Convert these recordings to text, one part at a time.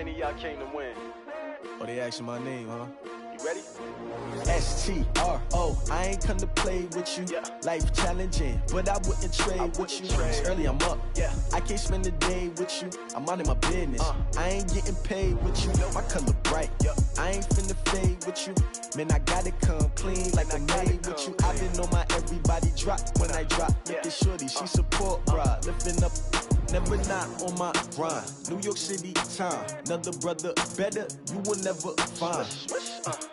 many of y'all came to win? Oh, they asking my name, huh? You ready? S-T-R-O, I ain't come to play with you. Yeah. Life challenging, but I wouldn't trade with you. It's early, I'm up. Yeah. I can't spend the day with you. I'm minding my business. I ain't getting paid with you. My color bright. Yeah. I ain't finna fade with you. Man, I gotta come clean like I'm made with you. I've been on my everybody drop when I drop. Look at shorty, she support, bruh. Lifting up. Never not on my grind. New York City time. Another brother better, you will never find.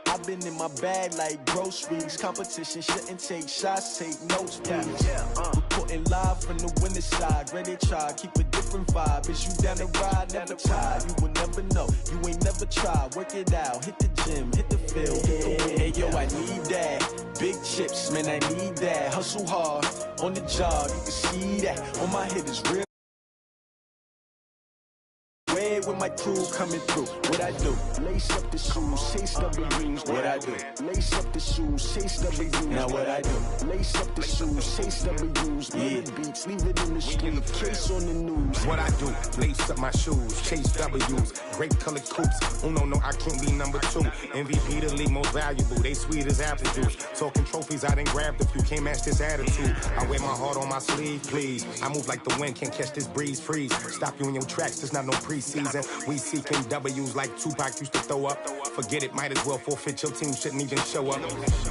I've been in my bag like groceries. Competition shouldn't take shots, take notes, please. Reporting live from the winning side. Ready to try, keep a different vibe. Is you down the ride, never tired. You will never know, you ain't never tried. Work it out, hit the gym, hit the field, hit the wind. Hey yo, I need that. Big chips, man, I need that. Hustle hard, on the job, you can see that. On my head is real. With my crew coming through, what I do? Lace up the shoes, chase W's. What I do? Lace up the shoes, chase W's. Now what I do? Lace up the shoes, chase W's. Yeah, beats, leave it in the street, case on the news. What I do? Lace up my shoes, chase W's. Great colored coops. Oh no, I can't be number 2. MVP the league most valuable. They sweet as apple juice. Talking trophies, I didn't grab the few. Can't match this attitude. I wear my heart on my sleeve, please. I move like the wind, can't catch this breeze. Freeze. Stop you in your tracks. There's not no preseason. We seeking W's like Tupac used to throw up. Forget it, might as well forfeit. Your team shouldn't even show up.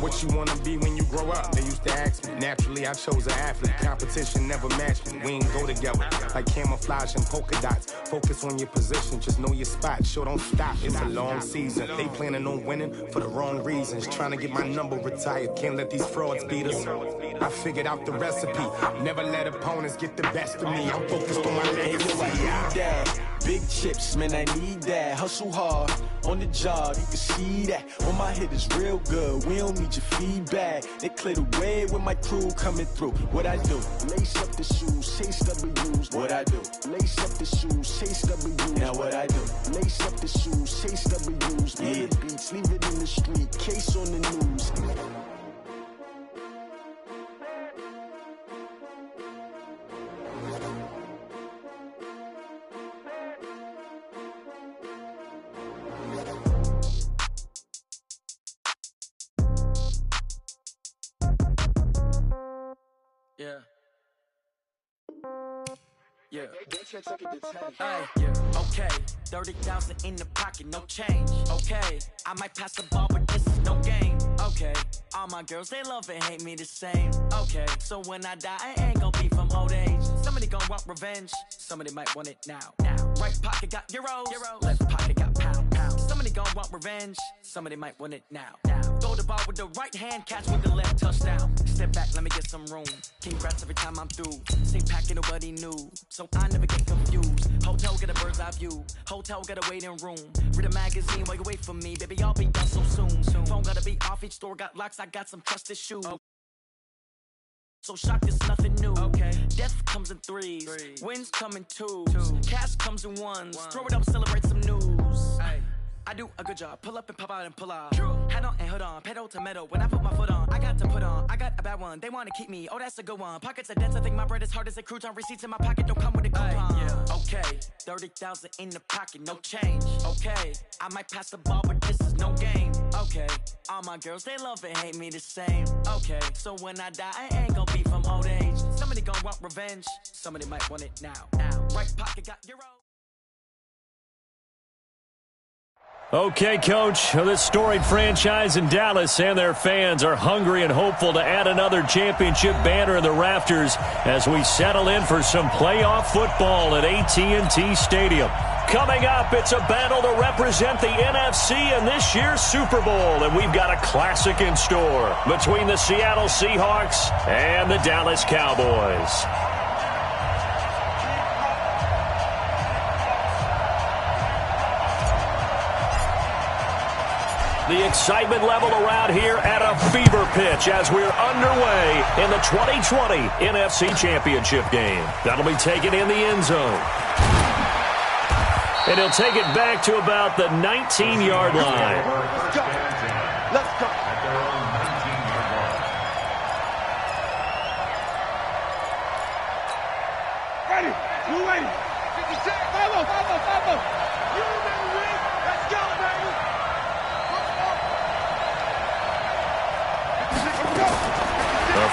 What you wanna be when you grow up? They used to ask me. Naturally, I chose an athlete. Competition never matched me. We ain't go together like camouflage and polka dots. Focus on your position, just know your spot. Sure, don't stop. It's a long season. They planning on winning for the wrong reasons. Trying to get my number retired. Can't let these frauds beat us. I figured out the recipe. Never let opponents get the best of me. I'm focused on my legacy. Big chips, man, I need that. Hustle hard, on the job, you can see that. On my head is real good, we don't need your feedback. They clear the way with my crew coming through. What I do? Lace up the shoes, chase W's. What I do? Lace up the shoes, chase W's. Now what I do? Lace up the shoes, chase W's. Yeah, beats, leave it in the street, case on the news. Yeah. Yeah. Okay. 30,000 in the pocket, no change. Okay. I might pass the ball, but this is no game. Okay. All my girls, they love and hate me the same. Okay. So when I die, I ain't gonna be from old age. Somebody gonna want revenge. Somebody might want it now. Right pocket got euros. Left pocket got pounds. Somebody gonna want revenge. Somebody might want it now. Throw the ball with the right hand, catch with the left, touchdown. Step back, let me get some room. Congrats every time I'm through. Same packet, nobody knew, so I never get confused. Hotel get a bird's eye view. Hotel got a waiting room. Read a magazine while you wait for me, baby. I'll be done so soon. Phone gotta be off. Each store got locks. I got some trusted shoes. So shock is nothing new. Okay. Death comes in threes. Wins come in twos. Cash comes in ones. Throw it up, celebrate some news. Ay. I do a good job. Pull up and pop out and pull out. Head on and hood on. Pedal to metal. When I put my foot on, I got to put on. I got a bad one. They want to keep me. Oh, that's a good one. Pockets are dense. I think my bread is hard as a crouton. Receipts in my pocket don't come with a coupon. Yeah. Okay. 30,000 in the pocket. No change. Okay. I might pass the ball, but this is no game. Okay. All my girls, they love and hate me the same. Okay. So when I die, I ain't gonna be from old age. Somebody gonna want revenge. Somebody might want it now. Right pocket got euro. Okay, Coach, this storied franchise in Dallas and their fans are hungry and hopeful to add another championship banner in the rafters as we settle in for some playoff football at AT&T Stadium. Coming up, it's a battle to represent the NFC in this year's Super Bowl, and we've got a classic in store between the Seattle Seahawks and the Dallas Cowboys. The excitement level around here at a fever pitch as we're underway in the 2020 NFC Championship game. That'll be taken in the end zone. And he'll take it back to about the 19-yard line. Let's go. Let's go. Ready. You ready? 56. 5-0. 5-0. 5-0. You ready?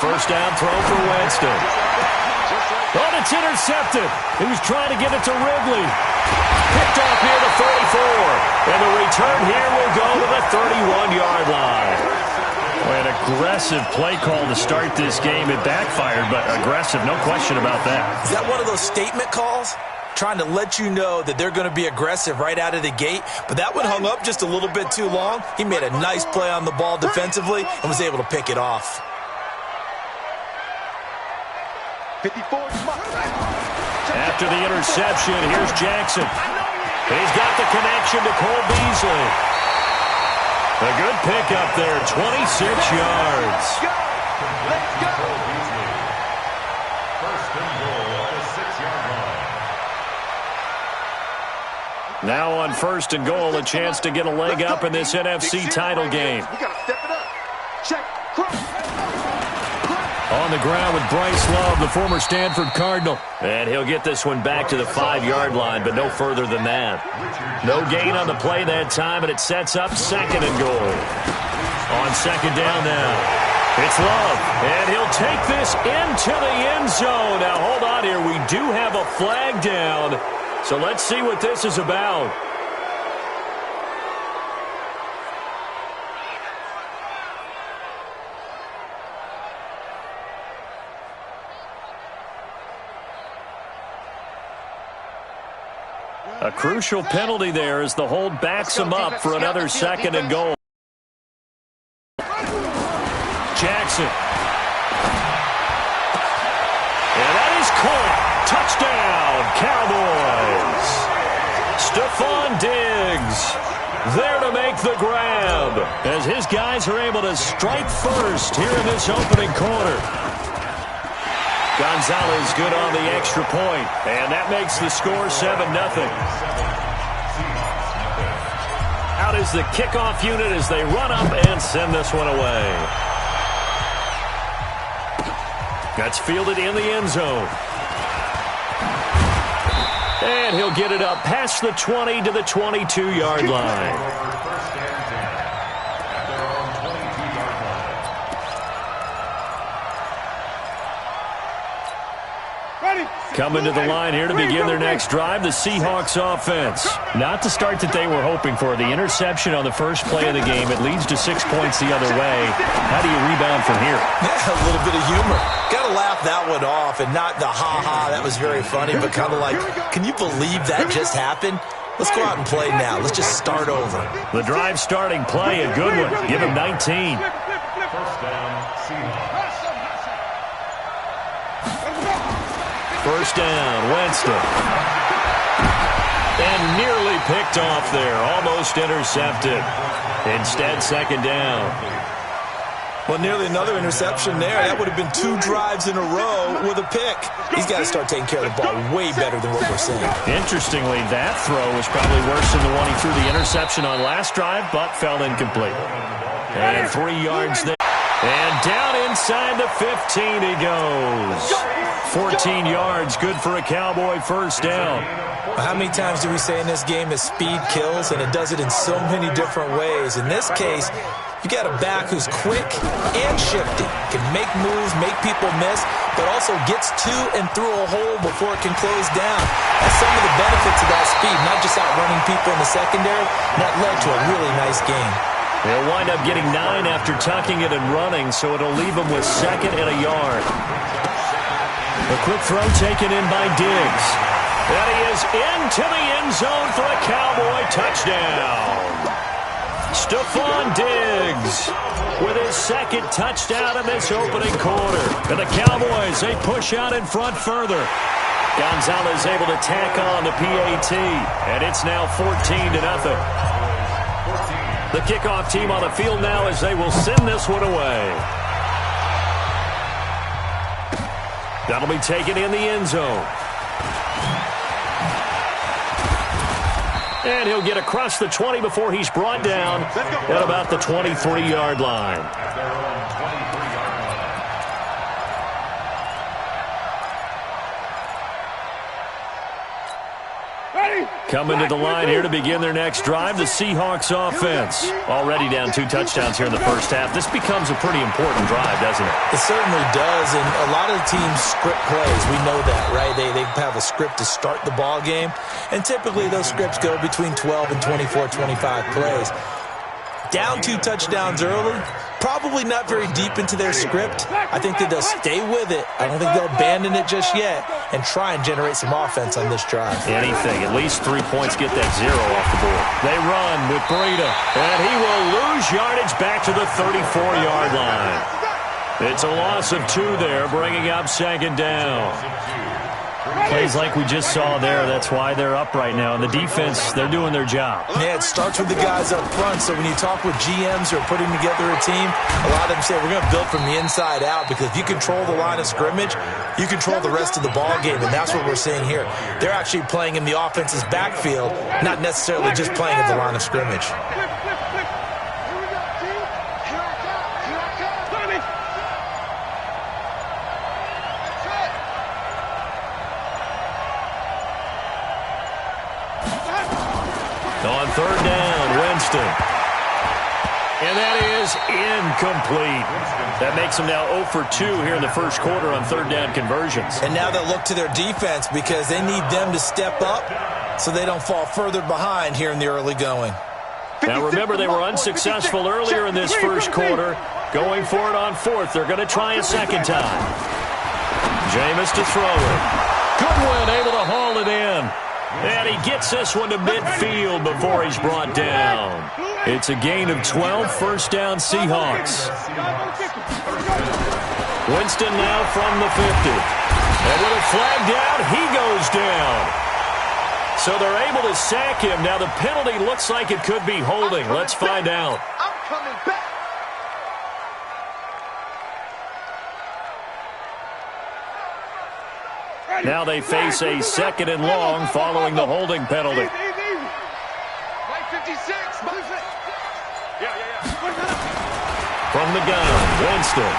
first down throw for Winston. But it's intercepted. He was trying to get it to Ridley. Picked off near the 34. And the return here will go to the 31-yard line. An aggressive play call to start this game. It backfired, but aggressive, no question about that. Is that one of those statement calls? Trying to let you know that they're going to be aggressive right out of the gate. But that one hung up just a little bit too long. He made a nice play on the ball defensively and was able to pick it off. 54. After the interception, here's Jackson. He's got the connection to Cole Beasley. A good pickup there, 26 yards. Let's go. First and goal at the 6-yard line. Now on first and goal, a chance to get a leg up in this NFC title game. We got to step it up. Check. Cross. On the ground with Bryce Love, the former Stanford Cardinal. And he'll get this one back to the 5-yard line, but no further than that. No gain on the play that time, and it sets up second and goal. On second down now, it's Love. And he'll take this into the end zone. Now, hold on here. We do have a flag down, so let's see what this is about. A crucial penalty there as the hold backs him up for another second and goal. Jackson. And that is caught. Touchdown, Cowboys. Stephon Diggs there to make the grab as his guys are able to strike first here in this opening quarter. Gonzalez good on the extra point, and that makes the score 7-0. Out is the kickoff unit as they run up and send this one away. That's fielded in the end zone. And he'll get it up past the 20 to the 22-yard line. Coming to the line here to begin their next drive, the Seahawks offense. Not the start that they were hoping for. The interception on the first play of the game, it leads to 6 points the other way. How do you rebound from here? Yeah, a little bit of humor. Got to laugh that one off and not the ha-ha. That was very funny, but kind of like, can you believe that just happened? Let's go out and play now. Let's just start over. The drive starting play, a good one. Give him 19. First down, Seahawks. First down, Winston. And nearly picked off there. Almost intercepted. Instead, second down. Well, nearly another interception there. That would have been 2 drives in a row with a pick. He's got to start taking care of the ball way better than what we're seeing. Interestingly, that throw was probably worse than the one he threw the interception on last drive, but fell incomplete. And 3 yards there. And down inside the 15 he goes. 14 yards, good for a Cowboy first down. How many times do we say in this game that speed kills, and it does it in so many different ways? In this case, you got a back who's quick and shifty, can make moves, make people miss, but also gets to and through a hole before it can close down. That's some of the benefits of that speed, not just outrunning people in the secondary. That led to a really nice game. They'll wind up getting 9 after tucking it and running, so it'll leave them with second and a yard. A quick throw taken in by Diggs. And he is into the end zone for a Cowboy touchdown. Stephon Diggs with his second touchdown in this opening quarter. And the Cowboys, they push out in front further. Gonzalez able to tack on the PAT, and it's now 14-0. The kickoff team on the field now as they will send this one away. That'll be taken in the end zone. And he'll get across the 20 before he's brought down at about the 23-yard line. Coming to the line here to begin their next drive, the Seahawks offense. Already down 2 touchdowns here in the first half. This becomes a pretty important drive, doesn't it? It certainly does, and a lot of the teams script plays. We know that, right? They have a script to start the ball game, and typically those scripts go between 12 and 24, 25 plays. Down 2 touchdowns early, probably not very deep into their script. I think that they'll stay with it. I don't think they'll abandon it just yet and try and generate some offense on this drive. Anything. At least 3 points get that 0 off the board. They run with Breida, and he will lose yardage back to the 34-yard line. It's a loss of 2 there, bringing up 2nd down. Plays like we just saw there, that's why they're up right now. And the defense, they're doing their job. Yeah, it starts with the guys up front. So when you talk with GMs who are putting together a team, a lot of them say we're going to build from the inside out, because if you control the line of scrimmage, you control the rest of the ball game, and that's what we're seeing here. They're actually playing in the offense's backfield, not necessarily just playing at the line of scrimmage. On 3rd down, Winston. And that is incomplete. That makes them now 0 for 2 here in the first quarter on 3rd down conversions. And now they'll look to their defense, because they need them to step up so they don't fall further behind here in the early going. Now remember, they were unsuccessful earlier in this first quarter. Going for it on 4th. They're going to try a second time. Jameis to throw it. Goodwin able to haul it in. And he gets this one to midfield before he's brought down. It's a gain of 12, 1st down Seahawks. Winston now from the 50. And with a flag down, he goes down. So they're able to sack him. Now the penalty looks like it could be holding. Let's find out. I'm coming back. Now they face a 2nd and long following the holding penalty. Right 56. From the gun, Winston.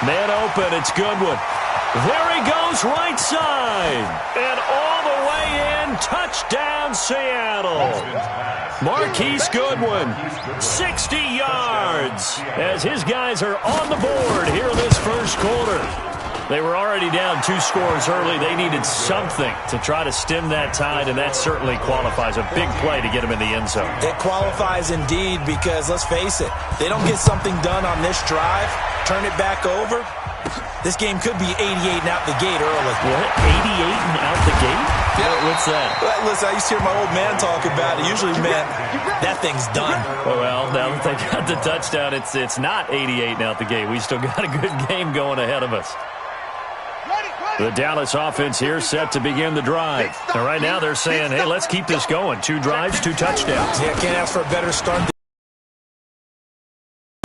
Man open, it's Goodwin. There he goes, right side. And all the way in, touchdown Seattle. Marquise Goodwin, 60 yards, as his guys are on the board here in this first quarter. They were already down 2 scores early. They needed something to try to stem that tide, and that certainly qualifies. A big play to get them in the end zone. It qualifies indeed, because let's face it, they don't get something done on this drive, turn it back over, this game could be 88 and out the gate early. What? 88 and out the gate? Yeah. What's that? Well, listen, I used to hear my old man talk about it. Usually meant that thing's done. Well, now that they got the touchdown, it's not 88 and out the gate. We still got a good game going ahead of us. The Dallas offense here set to begin the drive. And right now they're saying, hey, let's keep this going. 2 drives, 2 touchdowns. Yeah, can't ask for a better start.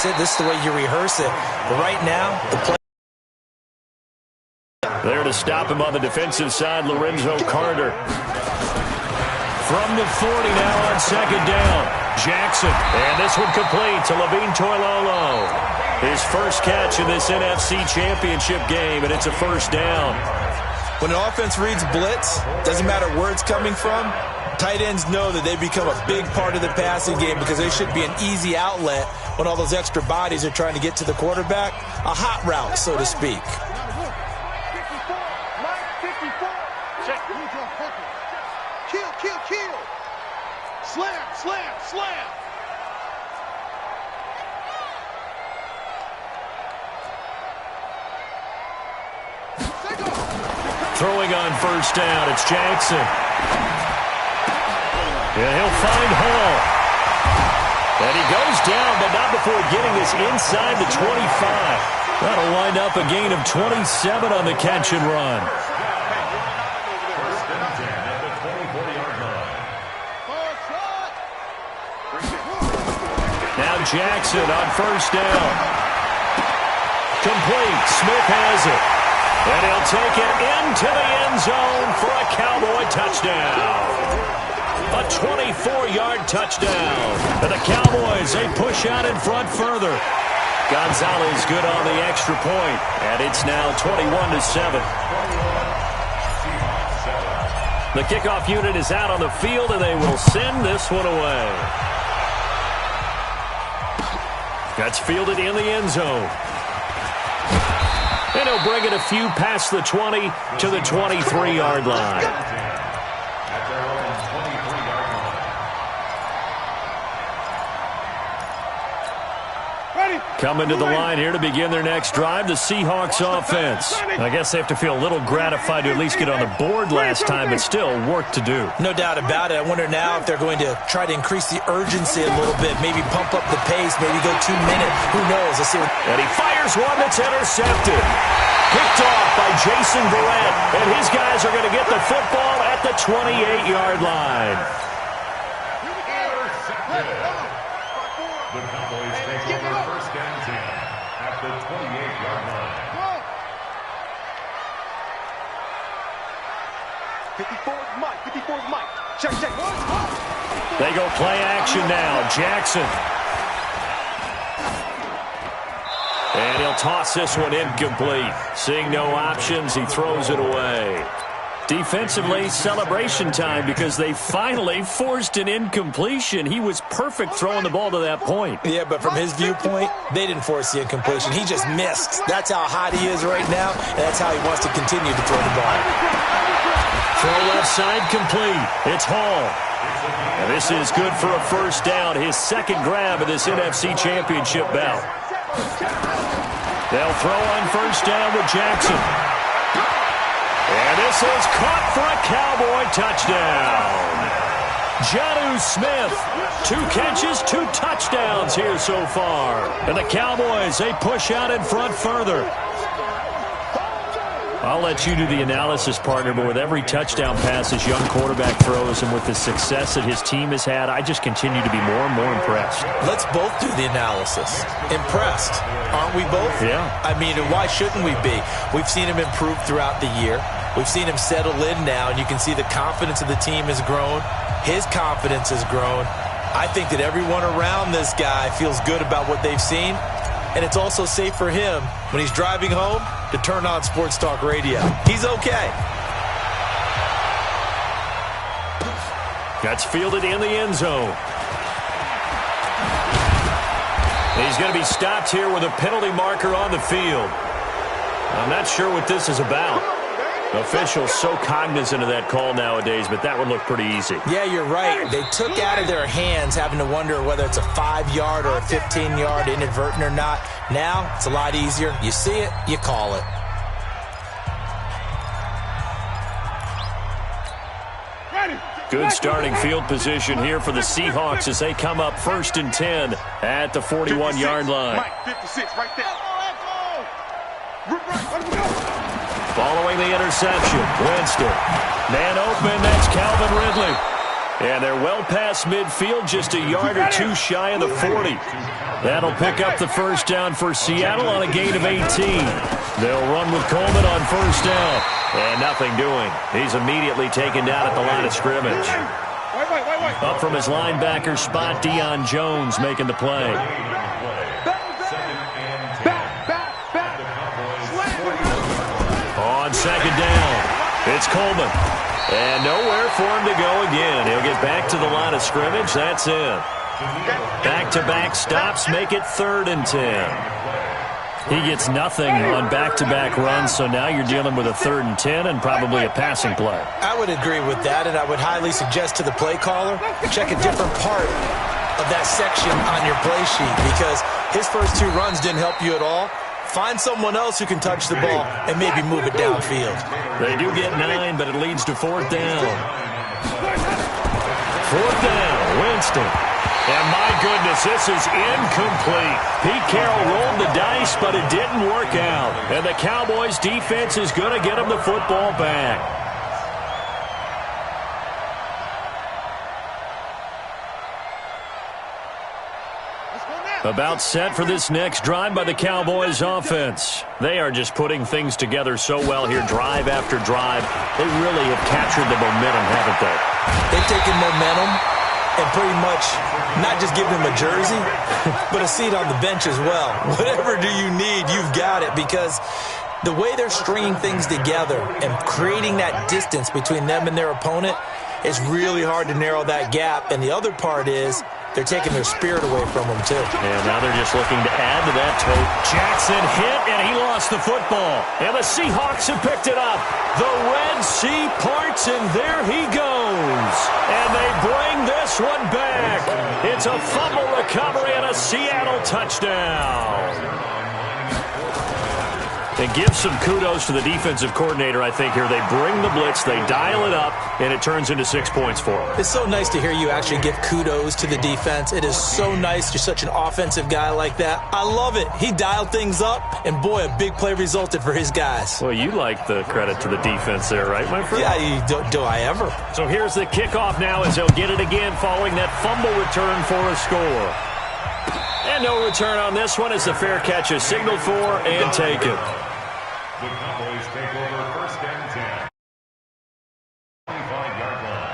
This is the way you rehearse it. But right now, the play. There to stop him on the defensive side, Lorenzo Carter. From the 40 now on 2nd down. Jackson. And this one complete to Levine Toilolo. His first catch in this NFC Championship game, and it's a 1st down. When an offense reads blitz, doesn't matter where it's coming from, tight ends know that they become a big part of the passing game, because they should be an easy outlet when all those extra bodies are trying to get to the quarterback. A hot route, so to speak. Kill. Slam. Throwing on 1st down, it's Jackson. Yeah, he'll find Hall. And he goes down, but not before getting this inside the 25. That'll wind up a gain of 27 on the catch and run. Now Jackson on 1st down. Complete. Smith has it. And he'll take it into the end zone for a Cowboy touchdown. A 24-yard touchdown. And the Cowboys, they push out in front further. Gonzalez good on the extra point. And it's now 21-7. The kickoff unit is out on the field, and they will send this one away. That's fielded in the end zone. And he'll bring it a few past the 20 to the 23-yard line. Coming to the line here to begin their next drive, the Seahawks offense. I guess they have to feel a little gratified to at least get on the board last time, but still work to do. No doubt about it. I wonder now if they're going to try to increase the urgency a little bit, maybe pump up the pace, maybe go 2 minutes. Who knows? Let's see. And he fires one that's intercepted. Picked off by Jason Verrett, and his guys are going to get the football at the 28-yard line. The Cowboys take over first and 10 at the 28-yard line. 54's Mike. 54's Mike. Check. They go play action now. Jackson. And he'll toss this one incomplete. Seeing no options, he throws it away. Defensively, celebration time because they finally forced an incompletion. He was perfect throwing the ball to that point. Yeah, but from his viewpoint, they didn't force the incompletion. He just missed. That's how hot he is right now, and that's how he wants to continue to throw the ball. Throw left side complete. It's Hall. And this is good for a first down. His second grab of this NFC Championship bout. They'll throw on first down with Jackson. And this is caught for a Cowboy touchdown. Jonnu Smith, 2 catches, 2 touchdowns here so far. And the Cowboys, they push out in front further. I'll let you do the analysis, partner, but with every touchdown pass this young quarterback throws and with the success that his team has had, I just continue to be more and more impressed. Let's both do the analysis. Impressed, aren't we both? Yeah. I mean, and why shouldn't we be? We've seen him improve throughout the year. We've seen him settle in now, and you can see the confidence of the team has grown. His confidence has grown. I think that everyone around this guy feels good about what they've seen, and it's also safe for him when he's driving home to turn on Sports Talk Radio. He's okay. That's fielded in the end zone. He's going to be stopped here with a penalty marker on the field. I'm not sure what this is about. Officials so cognizant of that call nowadays, but that would look pretty easy. Yeah, you're right. They took out of their hands having to wonder whether it's a 5-yard or a 15-yard inadvertent or not. Now, it's a lot easier. You see it, you call it. Good starting field position here for the Seahawks as they come up first and 10 at the 41-yard line. Mike, 56, right there. Following the interception, Winston. Man open, that's Calvin Ridley. And they're well past midfield, just a yard or 2 shy of the 40. That'll pick up the first down for Seattle on a gain of 18. They'll run with Coleman on first down. And nothing doing. He's immediately taken down at the line of scrimmage. Up from his linebacker spot, Deion Jones making the play. On second down, it's Coleman. And nowhere for him to go again. He'll get back to the line of scrimmage. That's it. Back-to-back stops make it 3rd and 10. He gets nothing on back-to-back runs, so now you're dealing with a 3rd and 10 and probably a passing play. I would agree with that, and I would highly suggest to the play caller, check a different part of that section on your play sheet because his first 2 runs didn't help you at all. Find someone else who can touch the ball and maybe move it downfield. They do get 9, but it leads to 4th down. 4th down, Winston. And my goodness, this is incomplete. Pete Carroll rolled the dice, but it didn't work out. And the Cowboys' defense is going to get him the football back. About set for this next drive by the Cowboys offense. They are just putting things together so well here, drive after drive. They really have captured the momentum, haven't they? They've taken momentum and pretty much not just given him a jersey, but a seat on the bench as well. Whatever do you need, you've got it, because The way they're stringing things together and creating that distance between them and their opponent, it's really hard to narrow that gap. And the other part is they're taking their spirit away from them, too. And now they're just looking to add to that total. Jackson hit, and he lost the football. And the Seahawks have picked it up. The Red Sea parts, and there he goes. And they bring this one back. It's a fumble recovery and a Seattle touchdown. And give some kudos to the defensive coordinator, I think, here. They bring the blitz, they dial it up, and it turns into 6 points for them. It's so nice to hear you actually give kudos to the defense. It is so nice. You're such an offensive guy like that. I love it. He dialed things up, and boy, a big play resulted for his guys. Well, you like the credit to the defense there, right, my friend? Yeah, do I ever? So here's the kickoff now as they'll get it again following that fumble return for a score. And no return on this one as the fair catch is signaled for and taken. The Cowboys take over first and 10. 25-yard line.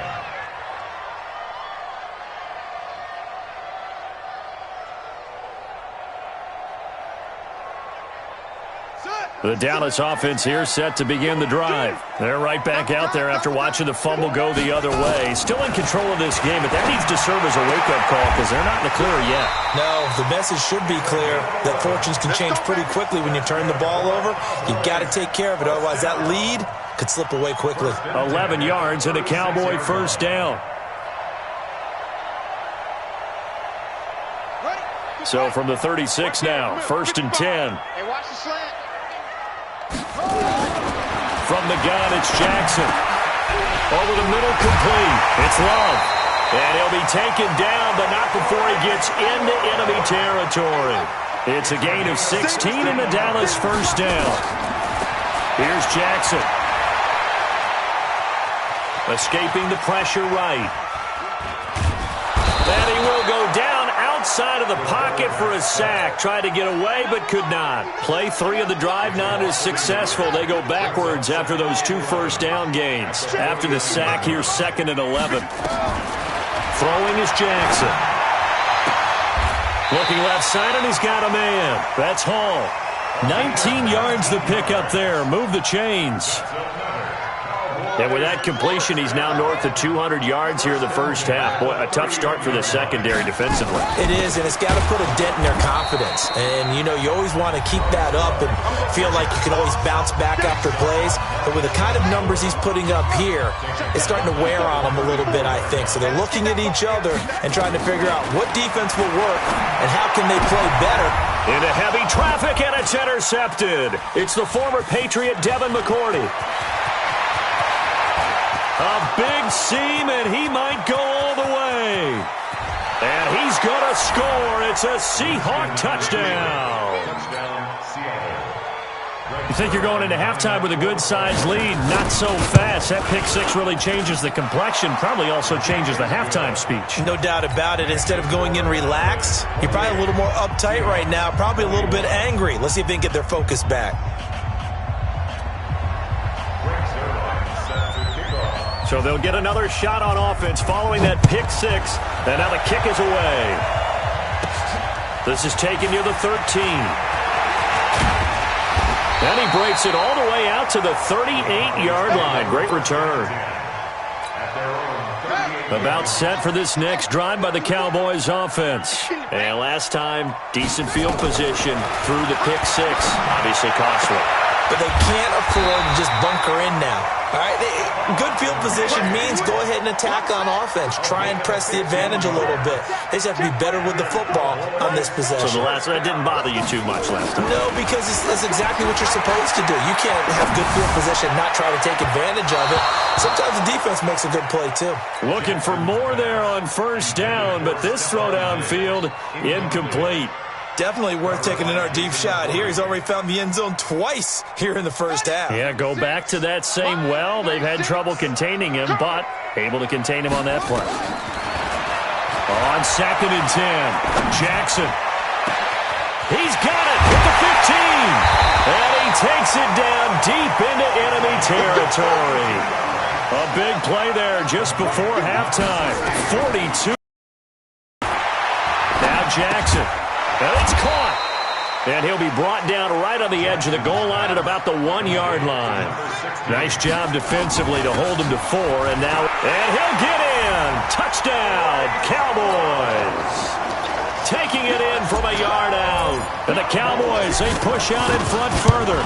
The Dallas offense here set to begin the drive. They're right back out there after watching the fumble go the other way. Still in control of this game, but that needs to serve as a wake-up call because they're not in the clear yet. No, the message should be clear that fortunes can change pretty quickly when you turn the ball over. You've got to take care of it, otherwise that lead could slip away quickly. 11 yards and a Cowboy first down. So from the 36 now, first and 10. Hey, watch the slant. From the gun, it's Jackson. Over the middle, complete. It's Love. And he'll be taken down, but not before he gets into enemy territory. It's a gain of 16 and the Dallas first down. Here's Jackson. Escaping the pressure right. And he will go down outside of the pocket for a sack. Tried to get away, but could not. Play 3 of the drive not as successful. They go backwards after those 2 first down gains. After the sack, here's 2nd and 11. Throwing is Jackson. Looking left side, and he's got a man. That's Hall. 19 yards the pick up there. Move the chains. And with that completion, he's now north of 200 yards here in the first half. Boy, a tough start for the secondary defensively. It is, and it's got to put a dent in their confidence. And, you know, you always want to keep that up and feel like you can always bounce back after plays. But with the kind of numbers he's putting up here, it's starting to wear on them a little bit, I think. So they're looking at each other and trying to figure out what defense will work and how can they play better. Into heavy traffic, and it's intercepted. It's the former Patriot Devin McCourty. A big seam, and he might go all the way. And he's going to score. It's a Seahawk touchdown. You think you're going into halftime with a good-sized lead. Not so fast. That pick 6 really changes the complexion. Probably also changes the halftime speech. No doubt about it. Instead of going in relaxed, you're probably a little more uptight right now. Probably a little bit angry. Let's see if they can get their focus back. So they'll get another shot on offense following that pick 6. And now the kick is away. This is taken near the 13. And he breaks it all the way out to the 38-yard line. Great return. About set for this next drive by the Cowboys offense. And last time, decent field position through the pick 6. Obviously costly. But they can't afford to just bunker in now. All right, good field position means go ahead and attack on offense. Try and press the advantage a little bit. They just have to be better with the football on this possession. So that didn't bother you too much last time? No, because that's exactly what you're supposed to do. You can't have good field position and not try to take advantage of it. Sometimes the defense makes a good play, too. Looking for more there on first down, but this throw downfield incomplete. Definitely worth taking another deep shot here. He's already found the end zone twice here in the first half. Yeah, go back to that same well. They've had trouble containing him, but able to contain him on that play. On 2nd and 10, Jackson. He's got it at the 15. And he takes it down deep into enemy territory. A big play there just before halftime. 42. Now Jackson. And it's caught. And he'll be brought down right on the edge of the goal line at about the 1-yard line. Nice job defensively to hold him to 4. And he'll get in. Touchdown, Cowboys. Taking it in from a yard out. And the Cowboys, they push out in front further.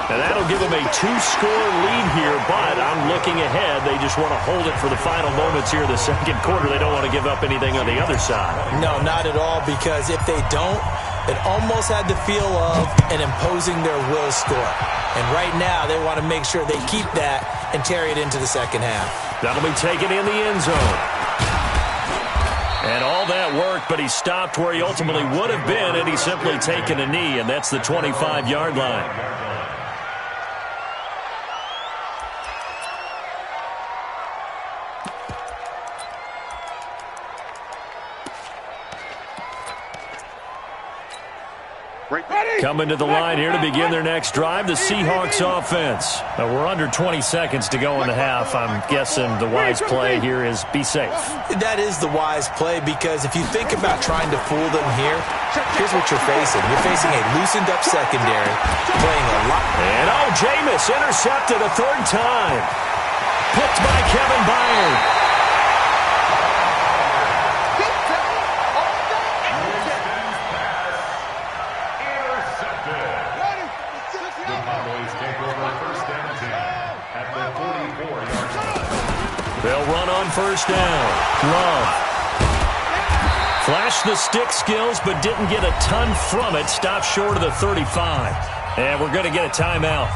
And that'll give them a 2-score lead here, but I'm looking ahead. They just want to hold it for the final moments here in the second quarter. They don't want to give up anything on the other side. No, not at all, because if they don't, it almost had the feel of an imposing their will score. And right now, they want to make sure they keep that and carry it into the second half. That'll be taken in the end zone. And all that work, but he stopped where he ultimately would have been, and he's simply taken a knee, and that's the 25-yard line. Coming to the line here to begin their next drive, the Seahawks offense. We're under 20 seconds to go in the half. I'm guessing the wise play here is be safe. That is the wise play, because if you think about trying to fool them here, here's what you're facing. You're facing a loosened up secondary, playing a lot. And Jameis intercepted a third time. Picked by Kevin Byard. They'll run on first down. Love. Flashed the stick skills, but didn't get a ton from it. Stopped short of the 35. And we're going to get a timeout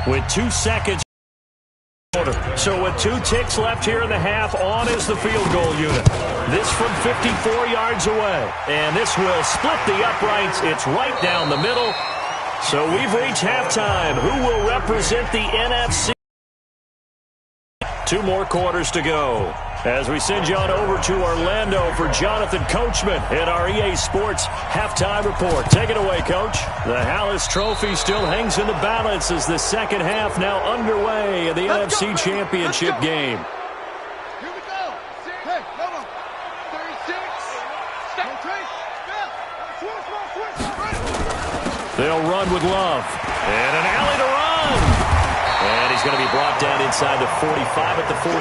with 2 seconds. So with 2 ticks left here in the half, on is the field goal unit. This from 54 yards away. And this will split the uprights. It's right down the middle. So we've reached halftime. Who will represent the NFC? 2 more quarters to go as we send you on over to Orlando for Jonathan Coachman in our EA Sports halftime report. Take it away, Coach. The Hallis Trophy still hangs in the balance as the second half now underway in the NFC Championship game. Here we go. Hey, come on. 36. Step. They'll run with Love. And an alley to run. And he's going to be brought down inside the 45 at the 43.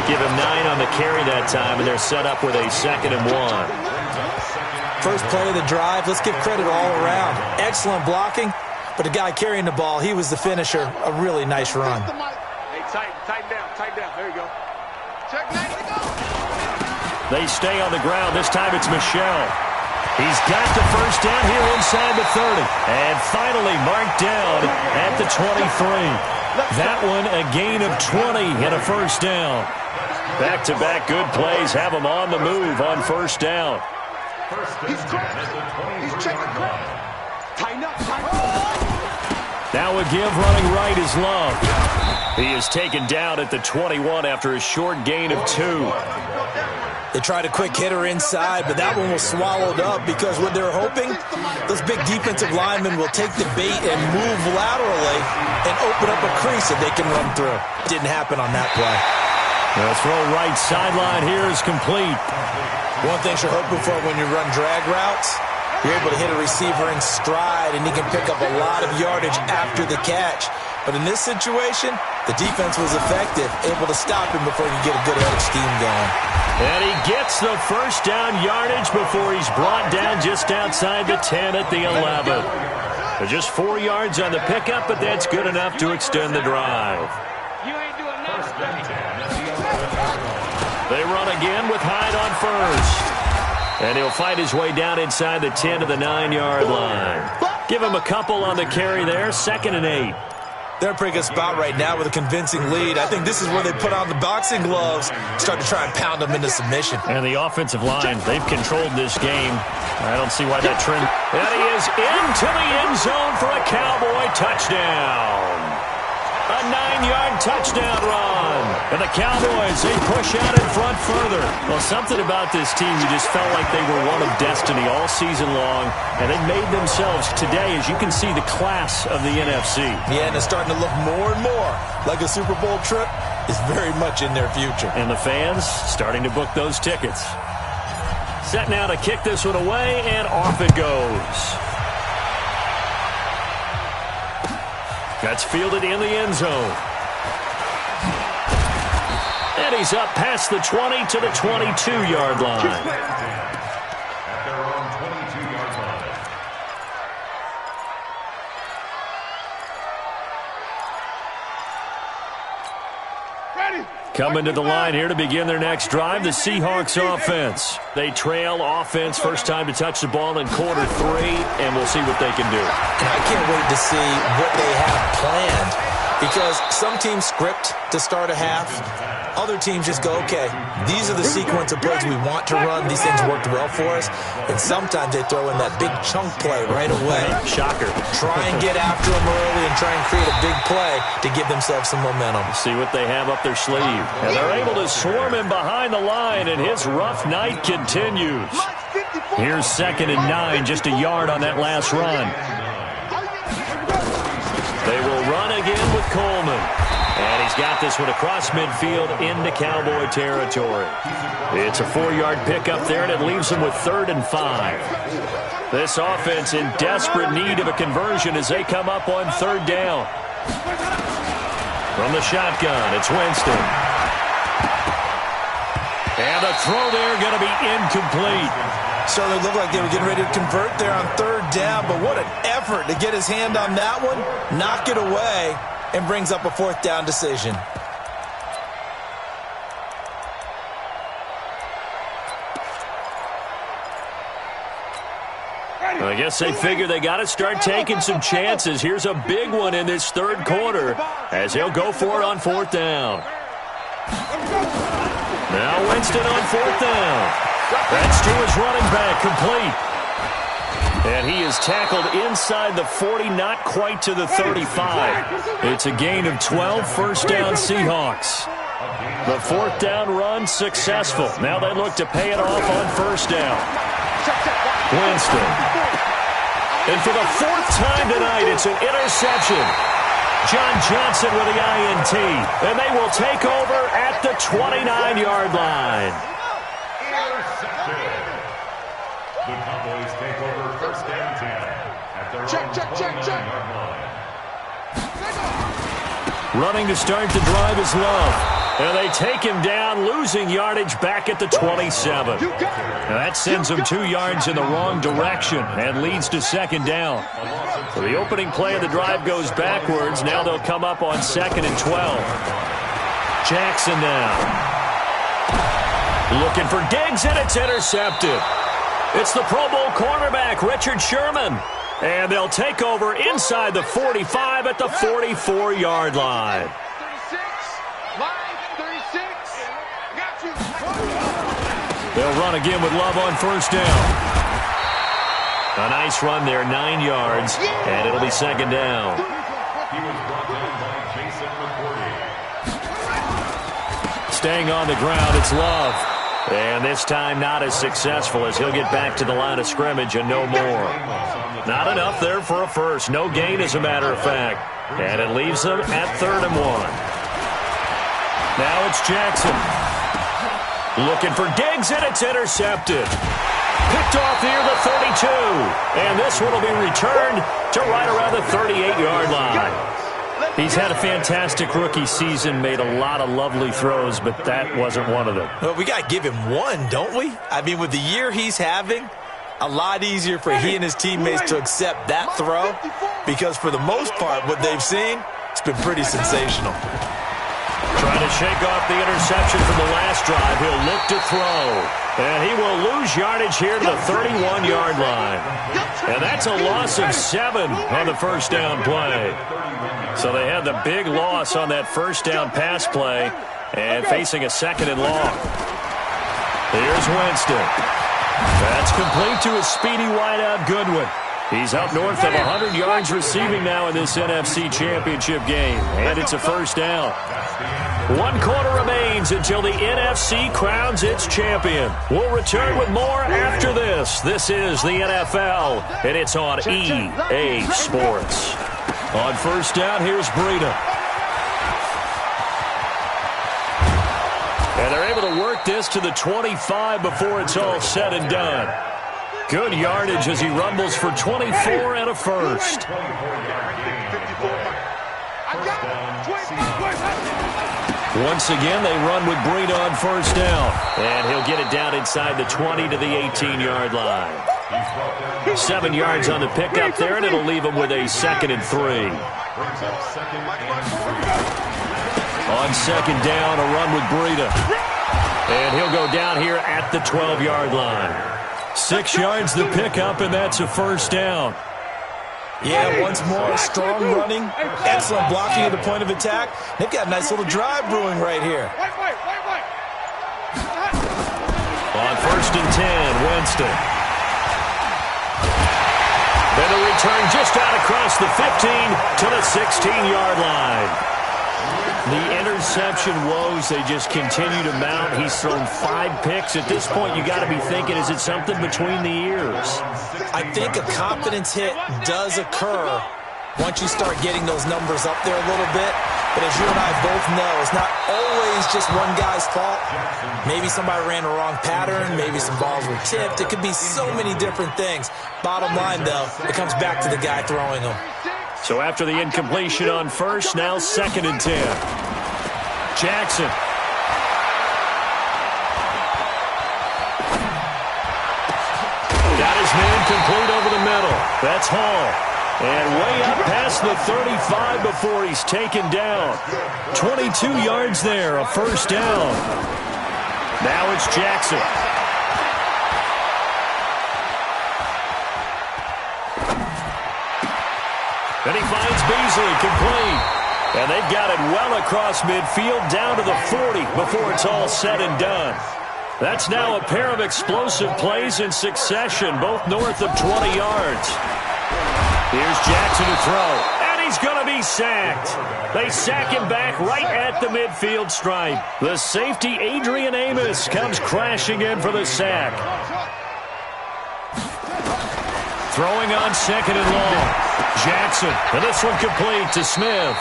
Give him 9 on the carry that time, and they're set up with a 2nd and 1. First play of the drive, let's give credit all around. Excellent blocking, but the guy carrying the ball, he was the finisher. A really nice run. Hey, tighten down. There you go. Check, go. They stay on the ground. This time it's Michelle. He's got the first down here inside the 30. And finally marked down at the 23. That one a gain of 20 and a first down. Back-to-back good plays have him on the move on first down. He's checking. Tighten up. Now a give running right is Love. He is taken down at the 21 after a short gain of 2. They tried a quick hitter inside, but that one was swallowed up because what they're hoping, those big defensive linemen will take the bait and move laterally and open up a crease that they can run through. Didn't happen on that play. The throw right sideline here is complete. One thing you're hoping for when you run drag routes, you're able to hit a receiver in stride, and he can pick up a lot of yardage after the catch. But in this situation, the defense was effective, able to stop him before you get a good head of steam going. And he gets the first down yardage before he's brought down just outside the 10 at the 11. But just 4 yards on the pickup, but that's good enough to extend the drive. You ain't doing nothing. They run again with Hyde on first. And he'll fight his way down inside the 10 to the 9-yard line. Give him a couple on the carry there, 2nd and 8. They're in a pretty good spot right now with a convincing lead. I think this is where they put on the boxing gloves, start to try and pound them into submission. And the offensive line, they've controlled this game. I don't see why that trend. And he is into the end zone for a Cowboy touchdown. A 9-yard touchdown run. And the Cowboys, they push out in front further. Well, something about this team, you just felt like they were one of destiny all season long. And they made themselves today, as you can see, the class of the NFC. Yeah, and it's starting to look more and more like a Super Bowl trip is very much in their future. And the fans starting to book those tickets. Set now to kick this one away, and off it goes. That's fielded in the end zone. And he's up past the 20 to the 22-yard line. At their own 22-yard line. Coming to the line here to begin their next drive, the Seahawks offense. They trail offense, first time to touch the ball in quarter 3, and we'll see what they can do. And I can't wait to see what they have planned, because some teams script to start a half. Other teams just go, okay, these are the sequence of plays we want to run. These things worked well for us. And sometimes they throw in that big chunk play right away. Shocker. Try and get after them early and try and create a big play to give themselves some momentum. See what they have up their sleeve. And they're able to swarm him behind the line, and his rough night continues. Here's 2nd and 9, just a yard on that last run. They will run again with Coleman. And he's got this one across midfield into Cowboy territory. It's a 4-yard pickup there, and it leaves them with 3rd and 5. This offense in desperate need of a conversion as they come up on 3rd down. From the shotgun, it's Winston. And the throw there going to be incomplete. Certainly looked like they were getting ready to convert there on 3rd down, but what an effort to get his hand on that one, knock it away, and brings up a 4th down decision. I guess they figure they got to start taking some chances. Here's a big one in this 3rd quarter as he'll go for it on 4th down. Now Winston on 4th down. That's to his running back, complete. And he is tackled inside the 40, not quite to the 35. It's a gain of 12, first down Seahawks. The 4th down run successful. Now they look to pay it off on 1st down. Winston. And for the 4th time tonight, it's an interception. John Johnson with the INT. And they will take over at the 29-yard line. The Cowboys take over 1st and 10 at their own 29-yard line. Running to start the drive is Love. And they take him down, losing yardage back at the 27. Now that sends them 2 yards in the wrong direction and leads to 2nd down. So the opening play of the drive goes backwards. Now they'll come up on 2nd and 12. Jackson now. Looking for Diggs, and it's intercepted. It's the Pro Bowl cornerback, Richard Sherman. And they'll take over inside the 45 at the 44-yard line. 36, line 36. Got you. They'll run again with Love on 1st down. A nice run there, 9 yards, and it'll be 2nd down. He was brought down by Jason McCourty. Staying on the ground, it's Love. And this time not as successful as he'll get back to the line of scrimmage and no more. Not enough there for a first. No gain, as a matter of fact. And it leaves them at 3rd and 1. Now it's Jackson. Looking for Diggs, and it's intercepted. Picked off near the 32. And this one will be returned to right around the 38-yard line. He's had a fantastic rookie season, made a lot of lovely throws, but that wasn't one of them. Well, we got to give him one, don't we? I mean, with the year he's having, a lot easier for he and his teammates to accept that throw, because for the most part, what they've seen, it's been pretty sensational. Trying to shake off the interception from the last drive. He'll look to throw. And he will lose yardage here to the 31-yard line. And that's a loss of 7 on the 1st down play. So they had the big loss on that 1st down pass play and facing a 2nd and long. Here's Winston. That's complete to a speedy wideout Goodwin. He's up north of 100 yards receiving now in this NFC Championship game. And it's a 1st down. 1 quarter remains until the NFC crowns its champion. We'll return with more after this. This is the NFL, and it's on EA Sports. On 1st down, here's Breida. And they're able to work work this to the 25 before it's all said and done. Good yardage as he rumbles for 24 and a first. Once again, they run with Breida on first down. And he'll get it down inside the 20 to the 18-yard line. 7 yards on the pickup there, and it'll leave him with a 2nd and 3. On second down, a run with Breida. And he'll go down here at the 12-yard line. 6 yards the pickup, and that's a first down. Yeah, once more, strong running, excellent blocking at the point of attack. They've got a nice little drive brewing right here. On first and 10, Winston. And a return just out across the 15 to the 16-yard line. The interception woes, they just continue to mount. He's thrown 5 picks. At this point, you got to be thinking, is it something between the ears? I think a confidence hit does occur once you start getting those numbers up there a little bit. But as you and I both know, it's not always just one guy's fault. Maybe somebody ran a wrong pattern. Maybe some balls were tipped. It could be so many different things. Bottom line, though, it comes back to the guy throwing them. So after the incompletion on first, now 2nd and 10. Jackson. Got his man complete over the middle. That's Hall. And way up past the 35 before he's taken down. 22 yards there, a first down. Now it's Jackson. And he finds Beasley complete. And they've got it well across midfield down to the 40 before it's all said and done. That's now a pair of explosive plays in succession, both north of 20 yards. Here's Jackson to throw, and he's going to be sacked. They sack him back right at the midfield stripe. The safety, Adrian Amos, comes crashing in for the sack. Throwing on 2nd and long. Jackson, and this one complete to Smith.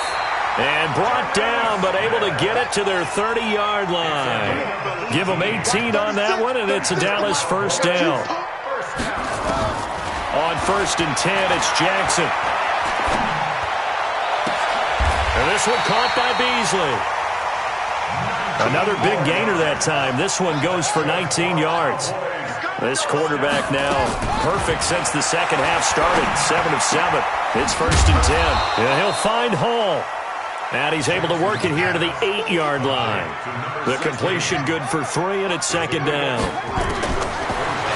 And brought down, but able to get it to their 30-yard line. Give them 18 on that one, and it's a Dallas first down. On first and 10, it's Jackson. And this one caught by Beasley. Another big gainer that time. This one goes for 19 yards. This quarterback now perfect since the second half started. 7 of 7. It's first and 10. And he'll find Hall. And he's able to work it here to the 8-yard line. The completion good for 3, and it's 2nd down.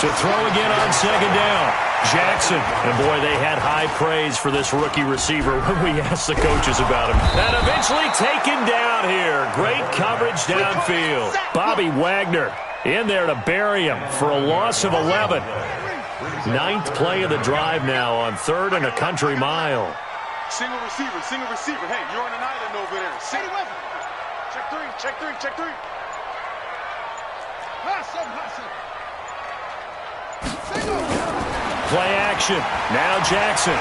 To throw again on 2nd down. Jackson. And boy, they had high praise for this rookie receiver when we asked the coaches about him. And eventually taken down here. Great coverage downfield. Bobby Wagner in there to bury him for a loss of 11. 9th play of the drive now on 3rd and a country mile. Single receiver. Hey, you're on an island over there. Check 3. Play action. Now Jackson.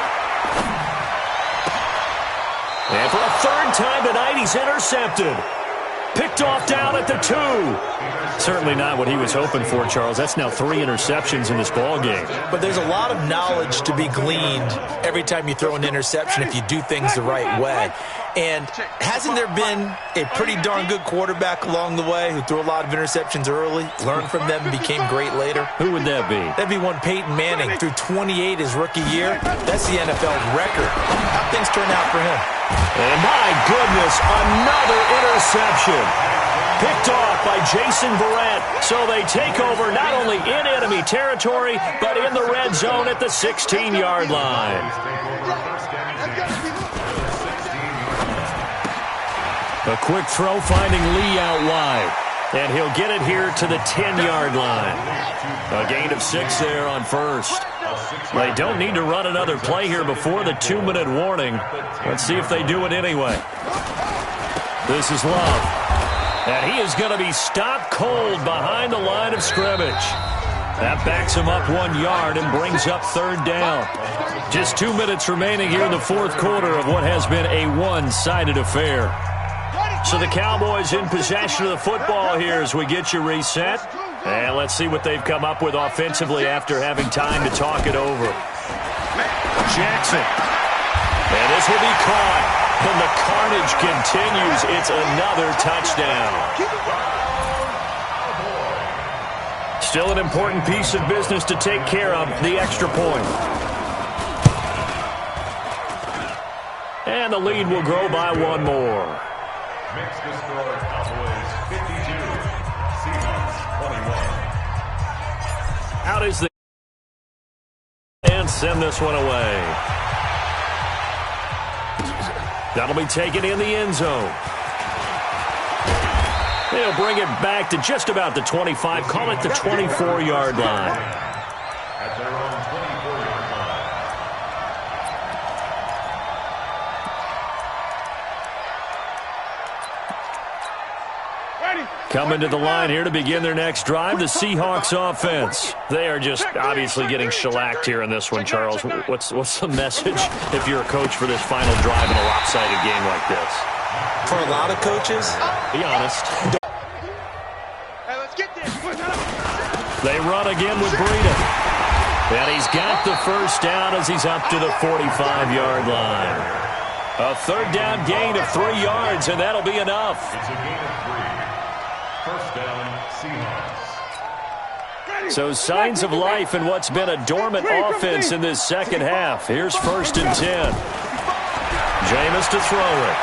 And for a 3rd time tonight, he's intercepted. Picked off down at the 2. Certainly not what he was hoping for, Charles. That's now 3 interceptions in this ball game. But there's a lot of knowledge to be gleaned every time you throw an interception if you do things the right way. And hasn't there been a pretty darn good quarterback along the way who threw a lot of interceptions early, learned from them, and became great later? Who would that be? That'd be one Peyton Manning. Threw 28 his rookie year. That's the NFL's record. How'd things turn out for him? And my goodness, another interception. Picked off by Jason Verrett. So they take over not only in enemy territory, but in the red zone at the 16-yard line. A quick throw finding Lee out wide. And he'll get it here to the 10-yard line. A gain of 6 there on first. They don't need to run another play here before the 2-minute warning. Let's see if they do it anyway. This is Love. And he is going to be stopped cold behind the line of scrimmage. That backs him up 1 yard and brings up 3rd down. Just 2 minutes remaining here in the 4th quarter of what has been a one-sided affair. So the Cowboys in possession of the football here as we get you reset. And let's see what they've come up with offensively after having time to talk it over. Jackson. And this will be caught. And the carnage continues. It's another touchdown. Still an important piece of business to take care of, the extra point. And the lead will grow by one more. Makes the score Cowboys 52, Seahawks 21. Out is the and send this one away. That'll be taken in the end zone. They'll bring it back to just about the 25, call it the 24-yard line. At their own 24-yard line. Coming to the line here to begin their next drive, the Seahawks offense. They are just obviously getting shellacked here in this one, Charles. What's the message if you're a coach for this final drive in a lopsided game like this? For a lot of coaches, be honest. Hey, let's get this. They run again with Breida. And he's got the first down as he's up to the 45-yard line. A third down gain of 3 yards, and that'll be enough. It's a gain of 3. First down, Seahawks. So signs of life in what's been a dormant offense in this second half. Here's 1st and 10. Jameis to throw it.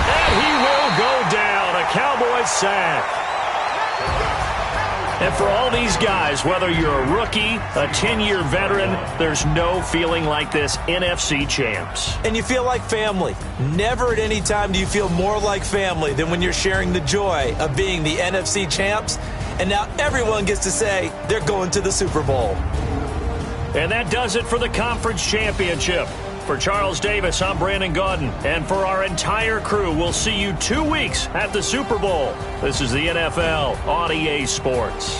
And he will go down. A Cowboys sack. And for all these guys, whether you're a rookie, a 10-year veteran, there's no feeling like this NFC champs. and you feel like family. Never at any time do you feel more like family than when you're sharing the joy of being the NFC champs. And now everyone gets to say they're going to the Super Bowl. And that does it for the conference championship. For Charles Davis, I'm Brandon Gaudin. And for our entire crew, we'll see you 2 weeks at the Super Bowl. This is the NFL on EA Sports.